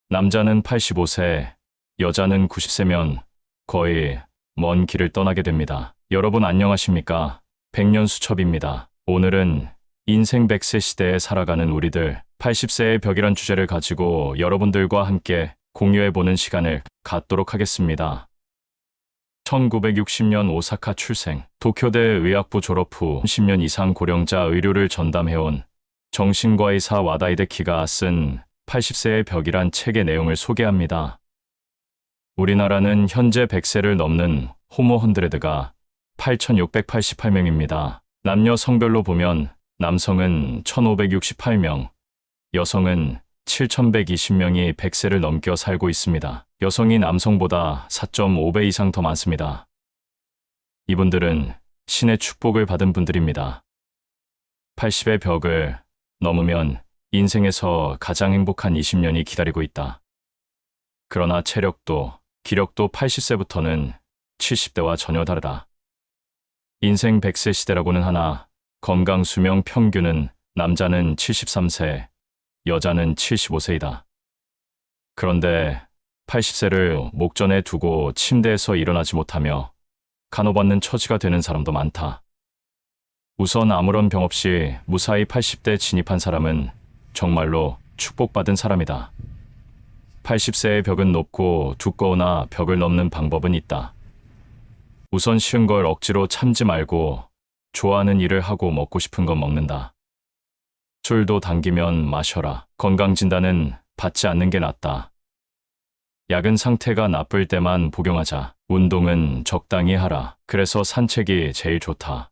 남자는 85세, 여자는 90세면 거의 먼 길을 떠나게 됩니다. 여러분 안녕하십니까? 백년수첩입니다. 오늘은 인생 100세 시대에 살아가는 우리들 80세의 벽이란 주제를 가지고 여러분들과 함께 공유해보는 시간을 갖도록 하겠습니다. 1960년 오사카 출생, 도쿄대 의학부 졸업 후 10년 이상 고령자 의료를 전담해온 정신과의사 와다이데키가 쓴 80세의 벽이란 책의 내용을 소개합니다. 우리나라는 현재 100세를 넘는 호모 헌드레드가 8,688명입니다. 남녀 성별로 보면 남성은 1,568명, 여성은 7,120명이 100세를 넘겨 살고 있습니다. 여성이 남성보다 4.5배 이상 더 많습니다. 이분들은 신의 축복을 받은 분들입니다. 80의 벽을 넘으면 인생에서 가장 행복한 20년이 기다리고 있다. 그러나 체력도 기력도 80세부터는 70대와 전혀 다르다. 인생 100세 시대라고는 하나 건강 수명 평균은 남자는 73세, 여자는 75세이다. 그런데 80세를 목전에 두고 침대에서 일어나지 못하며 간호받는 처지가 되는 사람도 많다. 우선 아무런 병 없이 무사히 80대 진입한 사람은 정말로 축복받은 사람이다. 80세의 벽은 높고 두꺼우나 벽을 넘는 방법은 있다. 우선 쉬운 걸 억지로 참지 말고 좋아하는 일을 하고 먹고 싶은 건 먹는다. 술도 당기면 마셔라. 건강진단은 받지 않는 게 낫다. 약은 상태가 나쁠 때만 복용하자. 운동은 적당히 하라. 그래서 산책이 제일 좋다.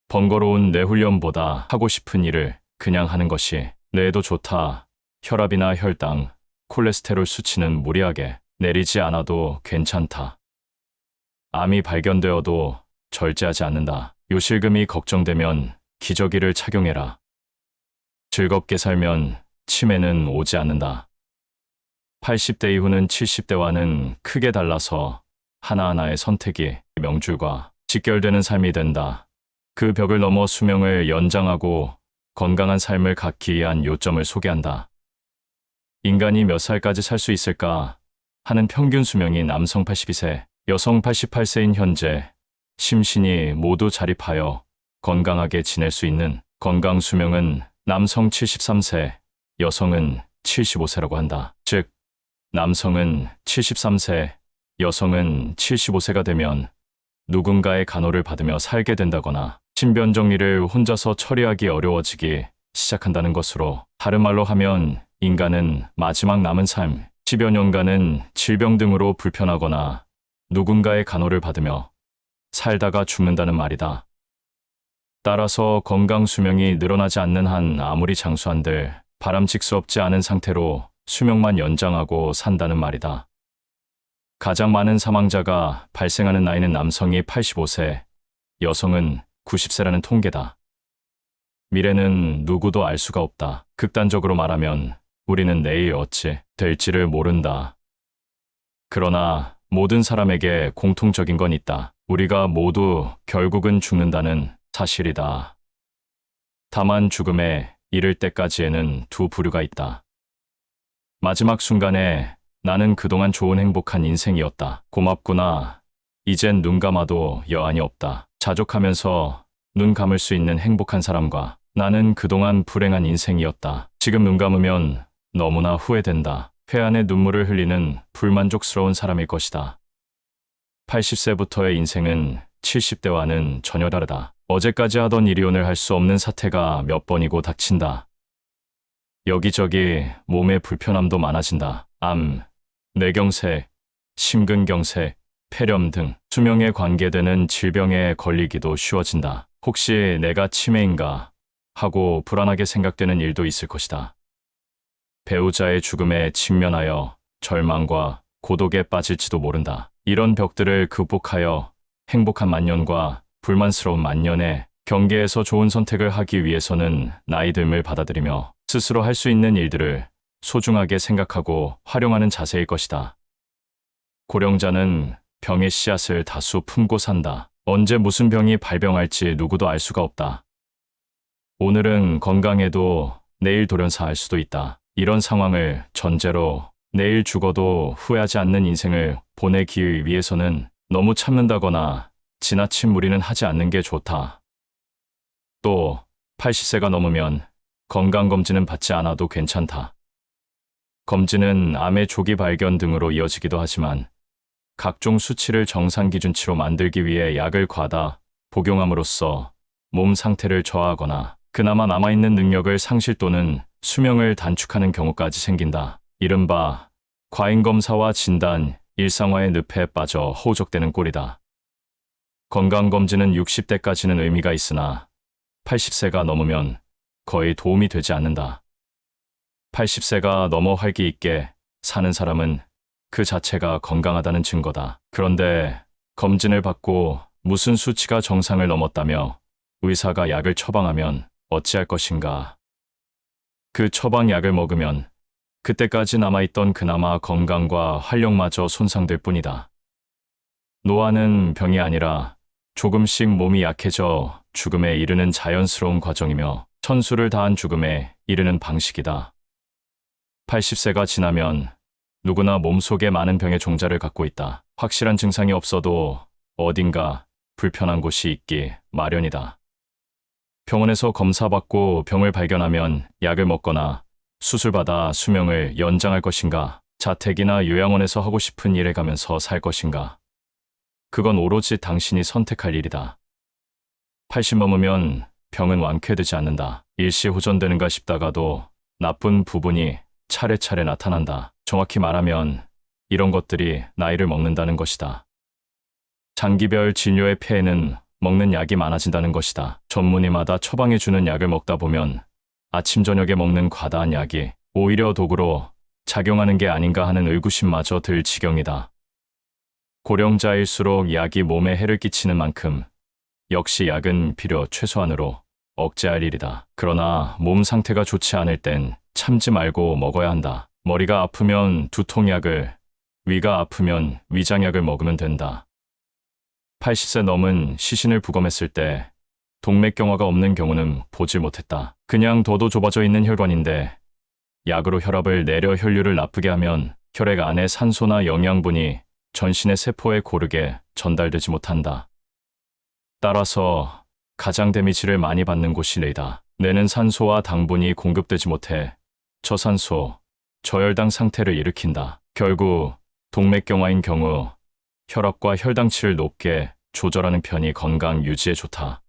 번거로운 뇌훈련보다 하고 싶은 일을 그냥 하는 것이 뇌에도 좋다. 혈압이나 혈당, 콜레스테롤 수치는 무리하게 내리지 않아도 괜찮다. 암이 발견되어도 절제하지 않는다. 요실금이 걱정되면 기저귀를 착용해라. 즐겁게 살면 치매는 오지 않는다. 80대 이후는 70대와는 크게 달라서 하나하나의 선택이 명줄과 직결되는 삶이 된다. 그 벽을 넘어 수명을 연장하고 건강한 삶을 갖기 위한 요점을 소개한다. 인간이 몇 살까지 살 수 있을까 하는 평균 수명이 남성 82세, 여성 88세인 현재 심신이 모두 자립하여 건강하게 지낼 수 있는 건강 수명은 남성 73세, 여성은 75세라고 한다. 즉, 남성은 73세, 여성은 75세가 되면 누군가의 간호를 받으며 살게 된다거나 신변 정리를 혼자서 처리하기 어려워지기 시작한다는 것으로, 다른 말로 하면 인간은 마지막 남은 삶, 10여 년간은 질병 등으로 불편하거나 누군가의 간호를 받으며 살다가 죽는다는 말이다. 따라서 건강 수명이 늘어나지 않는 한 아무리 장수한들 바람직스럽지 않은 상태로 수명만 연장하고 산다는 말이다. 가장 많은 사망자가 발생하는 나이는 남성이 85세, 여성은 90세라는 통계다. 미래는 누구도 알 수가 없다. 극단적으로 말하면 우리는 내일 어찌 될지를 모른다. 그러나 모든 사람에게 공통적인 건 있다. 우리가 모두 결국은 죽는다는 사실이다. 다만 죽음에 이를 때까지에는 두 부류가 있다. 마지막 순간에 나는 그동안 좋은 행복한 인생이었다. 고맙구나. 이젠 눈 감아도 여한이 없다. 자족하면서 눈 감을 수 있는 행복한 사람과 나는 그동안 불행한 인생이었다. 지금 눈 감으면 너무나 후회된다. 회한의 눈물을 흘리는 불만족스러운 사람일 것이다. 80세부터의 인생은 70대와는 전혀 다르다. 어제까지 하던 일이 오늘 할 수 없는 사태가 몇 번이고 닥친다. 여기저기 몸의 불편함도 많아진다. 암, 뇌경색, 심근경색, 폐렴 등 수명에 관계되는 질병에 걸리기도 쉬워진다. 혹시 내가 치매인가 하고 불안하게 생각되는 일도 있을 것이다. 배우자의 죽음에 직면하여 절망과 고독에 빠질지도 모른다. 이런 벽들을 극복하여 행복한 만년과 불만스러운 만년의 경계에서 좋은 선택을 하기 위해서는 나이 듦을 받아들이며 스스로 할 수 있는 일들을 소중하게 생각하고 활용하는 자세일 것이다. 고령자는 병의 씨앗을 다수 품고 산다. 언제 무슨 병이 발병할지 누구도 알 수가 없다. 오늘은 건강해도 내일 돌연사할 수도 있다. 이런 상황을 전제로 내일 죽어도 후회하지 않는 인생을 보내기 위해서는 너무 참는다거나 지나친 무리는 하지 않는 게 좋다. 또 80세가 넘으면 건강검진은 받지 않아도 괜찮다. 검진은 암의 조기 발견 등으로 이어지기도 하지만 각종 수치를 정상 기준치로 만들기 위해 약을 과다 복용함으로써 몸 상태를 저하하거나 그나마 남아있는 능력을 상실 또는 수명을 단축하는 경우까지 생긴다. 이른바 과잉검사와 진단, 일상화의 늪에 빠져 허우적대는 꼴이다. 건강검진은 60대까지는 의미가 있으나 80세가 넘으면 거의 도움이 되지 않는다. 80세가 넘어 활기 있게 사는 사람은 그 자체가 건강하다는 증거다. 그런데 검진을 받고 무슨 수치가 정상을 넘었다며 의사가 약을 처방하면 어찌할 것인가. 그 처방약을 먹으면 그때까지 남아있던 그나마 건강과 활력마저 손상될 뿐이다. 노화는 병이 아니라 조금씩 몸이 약해져 죽음에 이르는 자연스러운 과정이며 천수를 다한 죽음에 이르는 방식이다. 80세가 지나면 누구나 몸속에 많은 병의 종자를 갖고 있다. 확실한 증상이 없어도 어딘가 불편한 곳이 있기 마련이다. 병원에서 검사받고 병을 발견하면 약을 먹거나 수술받아 수명을 연장할 것인가, 자택이나 요양원에서 하고 싶은 일에 가면서 살 것인가. 그건 오로지 당신이 선택할 일이다. 80 넘으면 병은 완쾌되지 않는다. 일시호전되는가 싶다가도 나쁜 부분이 차례차례 나타난다. 정확히 말하면 이런 것들이 나이를 먹는다는 것이다. 장기별 진료의 폐해는 먹는 약이 많아진다는 것이다. 전문의마다 처방해주는 약을 먹다 보면 아침 저녁에 먹는 과다한 약이 오히려 독으로 작용하는 게 아닌가 하는 의구심마저 들 지경이다. 고령자일수록 약이 몸에 해를 끼치는 만큼 역시 약은 필요 최소한으로 억제할 일이다. 그러나 몸 상태가 좋지 않을 땐 참지 말고 먹어야 한다. 머리가 아프면 두통약을, 위가 아프면 위장약을 먹으면 된다. 80세 넘은 시신을 부검했을 때 동맥경화가 없는 경우는 보지 못했다. 그냥 둬도 좁아져 있는 혈관인데 약으로 혈압을 내려 혈류를 나쁘게 하면 혈액 안에 산소나 영양분이 전신의 세포에 고르게 전달되지 못한다. 따라서 가장 데미지를 많이 받는 곳이 뇌다. 뇌는 산소와 당분이 공급되지 못해 저산소, 저혈당 상태를 일으킨다. 결국 동맥경화인 경우 혈압과 혈당치를 높게 조절하는 편이 건강 유지에 좋다.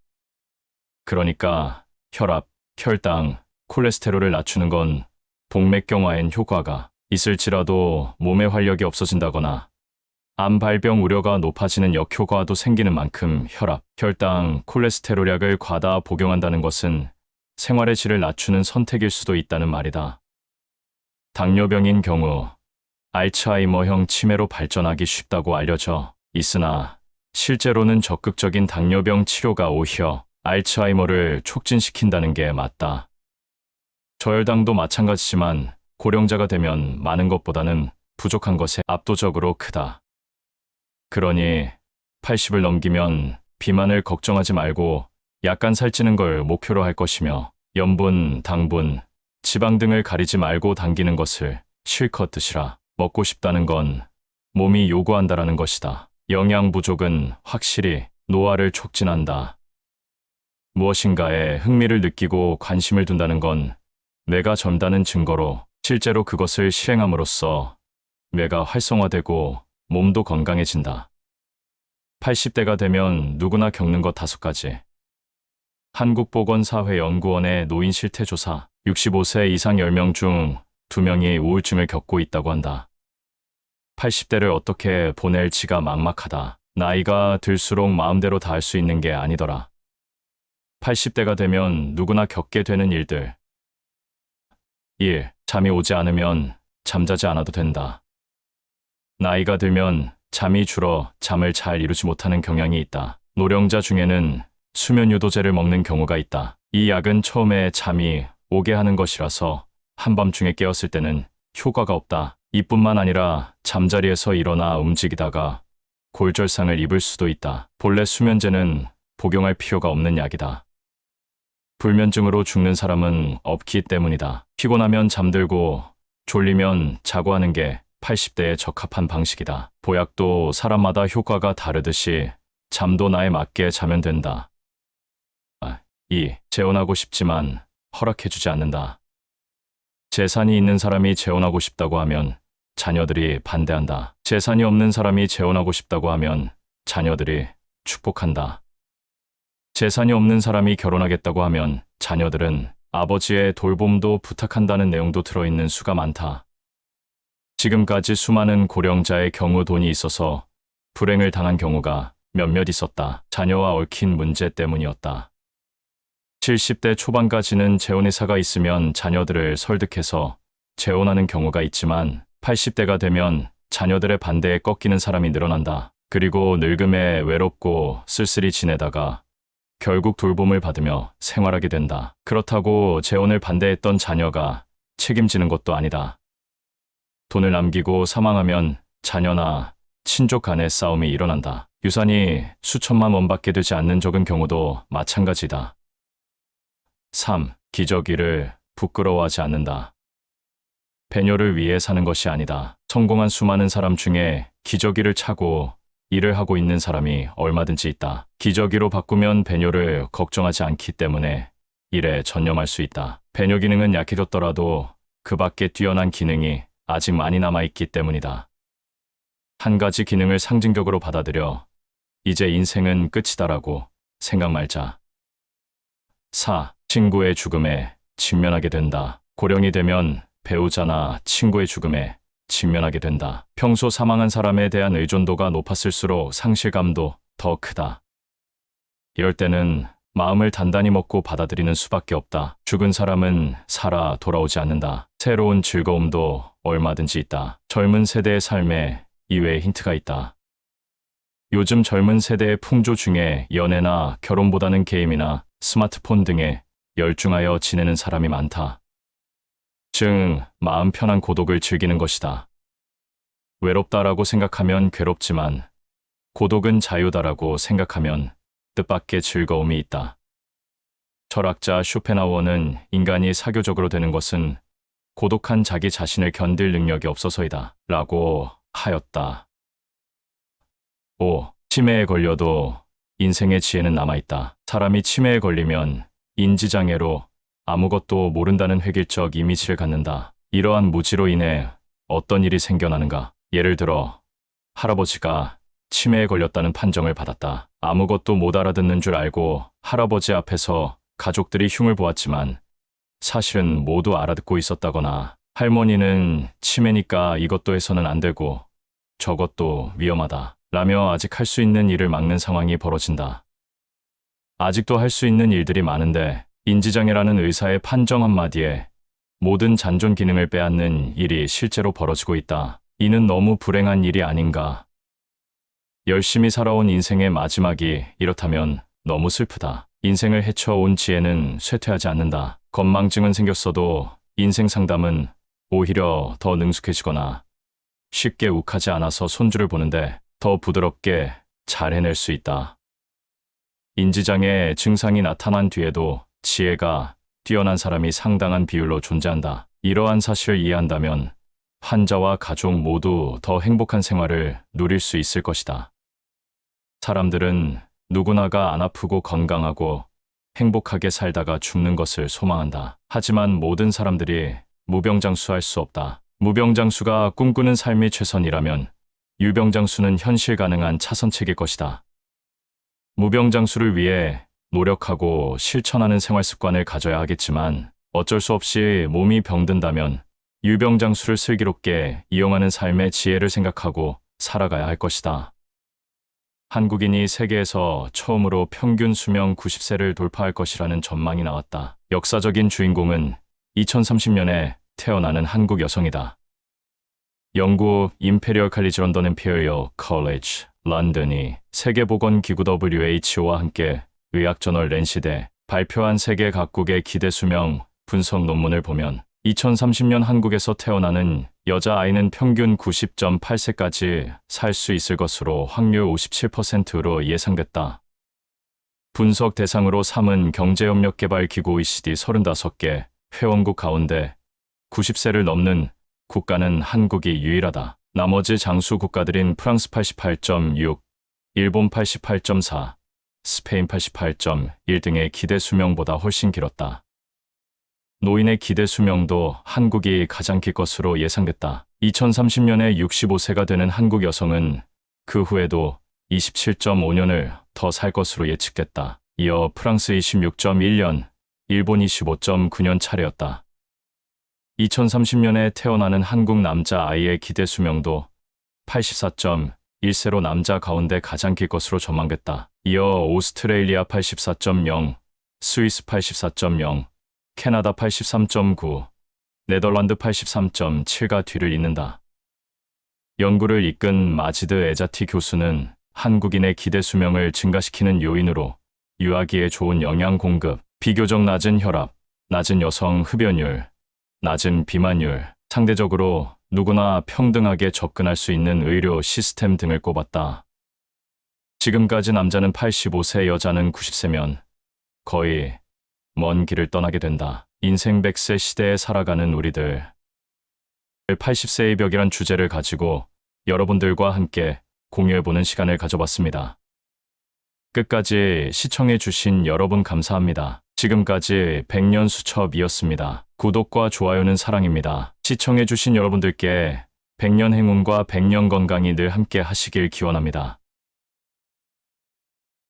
그러니까 혈압, 혈당, 콜레스테롤을 낮추는 건 동맥경화엔 효과가 있을지라도 몸의 활력이 없어진다거나 암 발병 우려가 높아지는 역효과도 생기는 만큼 혈압, 혈당, 콜레스테롤 약을 과다 복용한다는 것은 생활의 질을 낮추는 선택일 수도 있다는 말이다. 당뇨병인 경우 알츠하이머형 치매로 발전하기 쉽다고 알려져 있으나 실제로는 적극적인 당뇨병 치료가 오히려 알츠하이머를 촉진시킨다는 게 맞다. 저혈당도 마찬가지지만 고령자가 되면 많은 것보다는 부족한 것에 압도적으로 크다. 그러니 80을 넘기면 비만을 걱정하지 말고 약간 살찌는 걸 목표로 할 것이며 염분, 당분, 지방 등을 가리지 말고 당기는 것을 실컷 드시라. 먹고 싶다는 건 몸이 요구한다라는 것이다. 영양 부족은 확실히 노화를 촉진한다. 무엇인가에 흥미를 느끼고 관심을 둔다는 건 뇌가 젊다는 증거로 실제로 그것을 실행함으로써 뇌가 활성화되고 몸도 건강해진다. 80대가 되면 누구나 겪는 것 5가지. 한국보건사회연구원의 노인 실태조사 65세 이상 10명 중 2명이 우울증을 겪고 있다고 한다. 80대를 어떻게 보낼지가 막막하다. 나이가 들수록 마음대로 다 할 수 있는 게 아니더라. 80대가 되면 누구나 겪게 되는 일들. 1. 잠이 오지 않으면 잠자지 않아도 된다. 나이가 들면 잠이 줄어 잠을 잘 이루지 못하는 경향이 있다. 노령자 중에는 수면 유도제를 먹는 경우가 있다. 이 약은 처음에 잠이 오게 하는 것이라서 한밤중에 깨었을 때는 효과가 없다. 이뿐만 아니라 잠자리에서 일어나 움직이다가 골절상을 입을 수도 있다. 본래 수면제는 복용할 필요가 없는 약이다. 불면증으로 죽는 사람은 없기 때문이다. 피곤하면 잠들고 졸리면 자고 하는 게 80대에 적합한 방식이다. 보약도 사람마다 효과가 다르듯이 잠도 나에 맞게 자면 된다. 2. 재혼하고 싶지만 허락해주지 않는다. 재산이 있는 사람이 재혼하고 싶다고 하면 자녀들이 반대한다. 재산이 없는 사람이 재혼하고 싶다고 하면 자녀들이 축복한다. 재산이 없는 사람이 결혼하겠다고 하면 자녀들은 아버지의 돌봄도 부탁한다는 내용도 들어있는 수가 많다. 지금까지 수많은 고령자의 경우 돈이 있어서 불행을 당한 경우가 몇몇 있었다. 자녀와 얽힌 문제 때문이었다. 70대 초반까지는 재혼 의사가 있으면 자녀들을 설득해서 재혼하는 경우가 있지만 80대가 되면 자녀들의 반대에 꺾이는 사람이 늘어난다. 그리고 늙음에 외롭고 쓸쓸히 지내다가 결국 돌봄을 받으며 생활하게 된다. 그렇다고 재혼을 반대했던 자녀가 책임지는 것도 아니다. 돈을 남기고 사망하면 자녀나 친족 간의 싸움이 일어난다. 유산이 수천만 원밖에 되지 않는 적은 경우도 마찬가지다. 3. 기저귀를 부끄러워하지 않는다. 배녀를 위해 사는 것이 아니다. 성공한 수많은 사람 중에 기저귀를 차고 일을 하고 있는 사람이 얼마든지 있다. 기저귀로 바꾸면 배녀를 걱정하지 않기 때문에 일에 전념할 수 있다. 배녀 기능은 약해졌더라도 그 밖에 뛰어난 기능이 아직 많이 남아있기 때문이다. 한 가지 기능을 상징적으로 받아들여 이제 인생은 끝이다라고 생각 말자. 4. 친구의 죽음에 직면하게 된다. 고령이 되면 배우자나 친구의 죽음에 직면하게 된다. 평소 사망한 사람에 대한 의존도가 높았을수록 상실감도 더 크다. 이럴 때는 마음을 단단히 먹고 받아들이는 수밖에 없다. 죽은 사람은 살아 돌아오지 않는다. 새로운 즐거움도 얼마든지 있다. 젊은 세대의 삶에 이외의 힌트가 있다. 요즘 젊은 세대의 풍조 중에 연애나 결혼보다는 게임이나 스마트폰 등에 열중하여 지내는 사람이 많다. 즉, 마음 편한 고독을 즐기는 것이다. 외롭다라고 생각하면 괴롭지만 고독은 자유다라고 생각하면 뜻밖의 즐거움이 있다. 철학자 쇼펜하우어는 인간이 사교적으로 되는 것은 고독한 자기 자신을 견딜 능력이 없어서이다 라고 하였다. 5. 치매에 걸려도 인생의 지혜는 남아있다. 사람이 치매에 걸리면 인지장애로 아무것도 모른다는 획일적 이미지를 갖는다. 이러한 무지로 인해 어떤 일이 생겨나는가? 예를 들어 할아버지가 치매에 걸렸다는 판정을 받았다. 아무것도 못 알아듣는 줄 알고 할아버지 앞에서 가족들이 흉을 보았지만 사실은 모두 알아듣고 있었다거나 할머니는 치매니까 이것도 해서는 안 되고 저것도 위험하다 라며 아직 할 수 있는 일을 막는 상황이 벌어진다. 아직도 할 수 있는 일들이 많은데 인지장애라는 의사의 판정 한마디에 모든 잔존 기능을 빼앗는 일이 실제로 벌어지고 있다. 이는 너무 불행한 일이 아닌가. 열심히 살아온 인생의 마지막이 이렇다면 너무 슬프다. 인생을 헤쳐온 지혜는 쇠퇴하지 않는다. 건망증은 생겼어도 인생 상담은 오히려 더 능숙해지거나 쉽게 욱하지 않아서 손주를 보는데 더 부드럽게 잘 해낼 수 있다. 인지장애 증상이 나타난 뒤에도 지혜가 뛰어난 사람이 상당한 비율로 존재한다. 이러한 사실을 이해한다면 환자와 가족 모두 더 행복한 생활을 누릴 수 있을 것이다. 사람들은 누구나가 안 아프고 건강하고 행복하게 살다가 죽는 것을 소망한다. 하지만 모든 사람들이 무병장수할 수 없다. 무병장수가 꿈꾸는 삶이 최선이라면 유병장수는 현실 가능한 차선책일 것이다. 무병장수를 위해 노력하고 실천하는 생활 습관을 가져야 하겠지만 어쩔 수 없이 몸이 병든다면 유병장수를 슬기롭게 이용하는 삶의 지혜를 생각하고 살아가야 할 것이다. 한국인이 세계에서 처음으로 평균 수명 90세를 돌파할 것이라는 전망이 나왔다. 역사적인 주인공은 2030년에 태어나는 한국 여성이다. 영국 임페리얼 칼리지 런던 임페리얼 컬리지 런던이 세계보건기구 WHO와 함께 의학저널 랜시드에 발표한 세계 각국의 기대 수명 분석 논문을 보면 2030년 한국에서 태어나는 여자아이는 평균 90.8세까지 살 수 있을 것으로 확률 57%로 예상됐다. 분석 대상으로 삼은 경제협력개발기구 OECD 35개 회원국 가운데 90세를 넘는 국가는 한국이 유일하다. 나머지 장수 국가들인 프랑스 88.6, 일본 88.4, 스페인 88.1 등의 기대 수명보다 훨씬 길었다. 노인의 기대 수명도 한국이 가장 길 것으로 예상됐다. 2030년에 65세가 되는 한국 여성은 그 후에도 27.5년을 더 살 것으로 예측됐다. 이어 프랑스 26.1년, 일본 25.9년 차례였다. 2030년에 태어나는 한국 남자 아이의 기대 수명도 84.1세로 남자 가운데 가장 길 것으로 전망됐다. 이어 오스트레일리아 84.0, 스위스 84.0, 캐나다 83.9, 네덜란드 83.7가 뒤를 잇는다. 연구를 이끈 마지드 에자티 교수는 한국인의 기대 수명을 증가시키는 요인으로 유아기에 좋은 영양 공급, 비교적 낮은 혈압, 낮은 여성 흡연율, 낮은 비만율, 상대적으로 누구나 평등하게 접근할 수 있는 의료 시스템 등을 꼽았다. 지금까지 남자는 85세, 여자는 90세면 거의 먼 길을 떠나게 된다. 인생 100세 시대에 살아가는 우리들. 80세의 벽이란 주제를 가지고 여러분들과 함께 공유해보는 시간을 가져봤습니다. 끝까지 시청해주신 여러분 감사합니다. 지금까지 100년 수첩이었습니다. 구독과 좋아요는 사랑입니다. 시청해주신 여러분들께 100년 행운과 100년 건강이 늘 함께 하시길 기원합니다.